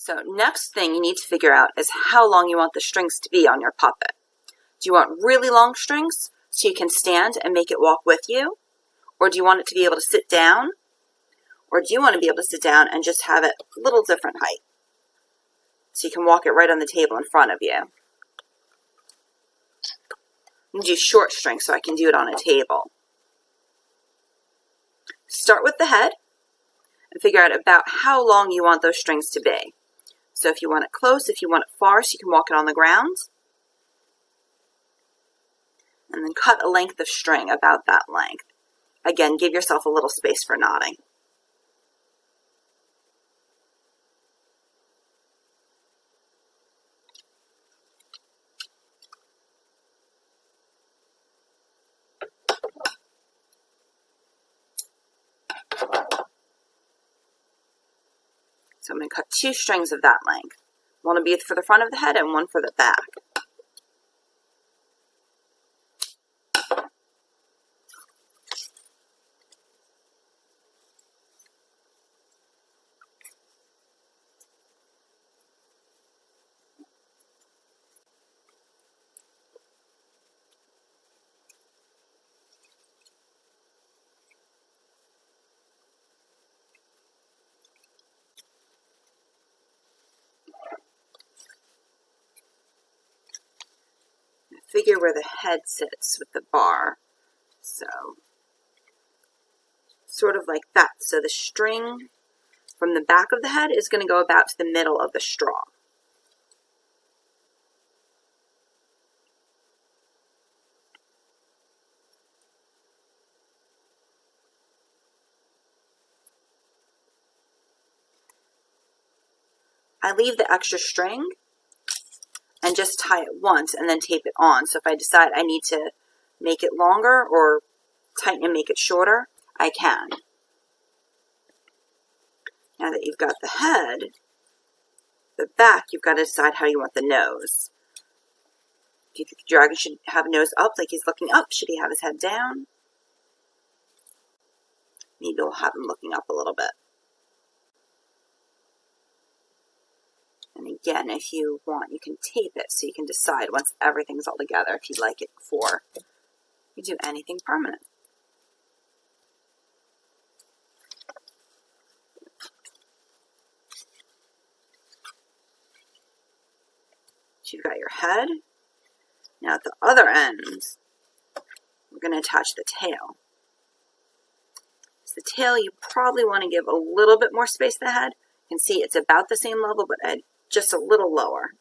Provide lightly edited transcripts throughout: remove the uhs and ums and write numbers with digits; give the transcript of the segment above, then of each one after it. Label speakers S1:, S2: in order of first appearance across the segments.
S1: So next thing you need to figure out is how long you want the strings to be on your puppet. Do you want really long strings so you can stand and make it walk with you? Or do you want it to be able to sit down? Or do you want to be able to sit down and just have it a little different height so you can walk it right on the table in front of you? I'm going to do short strings so I can do it on a table. Start with the head and figure out about how long you want those strings to be. So if you want it close, if you want it far, so you can walk it on the ground. And then cut a length of string about that length. Again, give yourself a little space for knotting. So I'm going to cut 2 strings of that length. One will be for the front of the head and one for the back. Figure where the head sits with the bar. So, sort of like that. So the string from the back of the head is going to go about to the middle of the straw. I leave the extra string and just tie it once and then tape it on. So if I decide I need to make it longer or tighten and make it shorter, I can. Now that you've got the head, the back, you've got to decide how you want the nose. Do you think the dragon should have a nose up, like he's looking up? Should he have his head down? Maybe we'll have him looking up a little bit. And again, if you want, you can tape it so you can decide once everything's all together if you like it before you do anything permanent. So you've got your head. Now at the other end, we're going to attach the tail. So the tail, you probably want to give a little bit more space to the head. You can see it's about the same level, but just a little lower.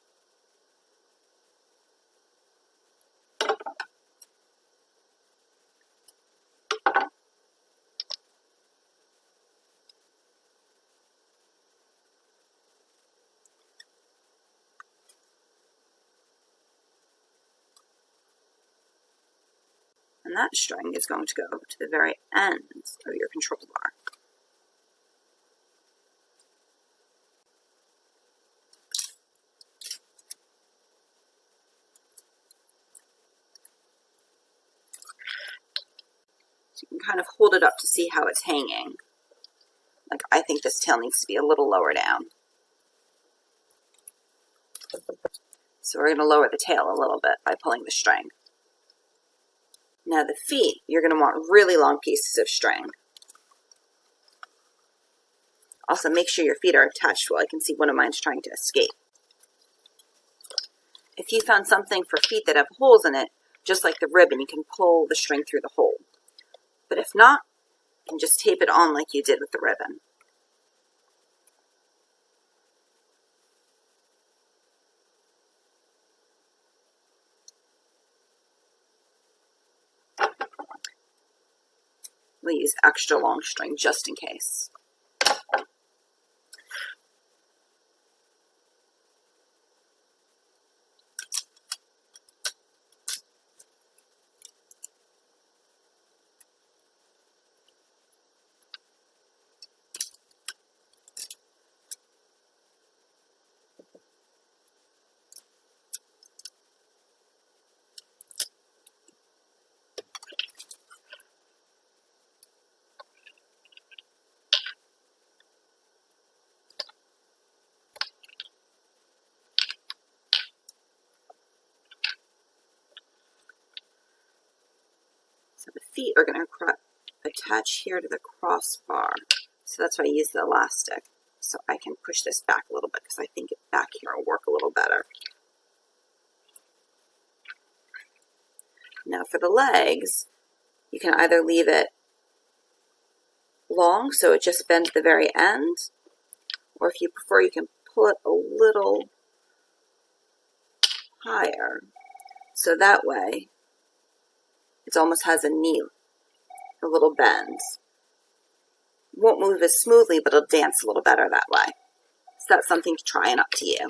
S1: And that string is going to go to the very end of your control bar. So you can kind of hold it up to see how it's hanging. Like, I think this tail needs to be a little lower down. So we're going to lower the tail a little bit by pulling the string. Now the feet, you're going to want really long pieces of string. Also make sure your feet are attached well. I can see one of mine's trying to escape. If you found something for feet that have holes in it, just like the ribbon, you can pull the string through the hole. But if not, you can just tape it on like you did with the ribbon. We'll use extra long string just in case. feet are going to attach here to the crossbar. So that's why I use the elastic. So I can push this back a little bit because I think back here will work a little better. Now for the legs, you can either leave it long so it just bends at the very end, or if you prefer, you can pull it a little higher. So that way, it almost has a knee, a little bend. Won't move as smoothly, but it'll dance a little better that way. So that's something to try and up to you.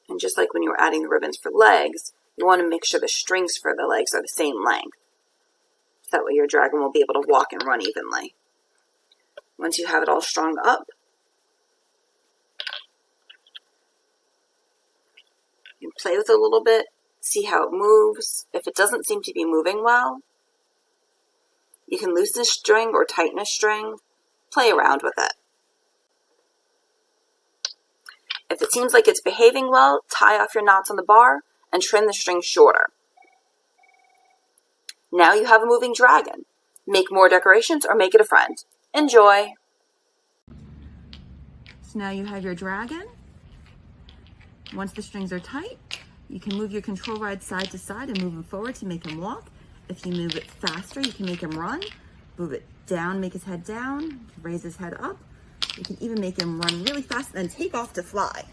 S1: And just like when you were adding the ribbons for legs, you want to make sure the strings for the legs are the same length. So that way your dragon will be able to walk and run evenly. Once you have it all strung up, you can play with it a little bit, see how it moves. If it doesn't seem to be moving well, you can loosen a string or tighten a string, play around with it. If it seems like it's behaving well, tie off your knots on the bar and trim the string shorter. Now you have a moving dragon. Make more decorations or make it a friend. Enjoy! So now you have your dragon. Once the strings are tight, you can move your control rod side to side and move him forward to make him walk. If you move it faster, you can make him run. Move it down, make his head down, raise his head up. You can even make him run really fast and then take off to fly.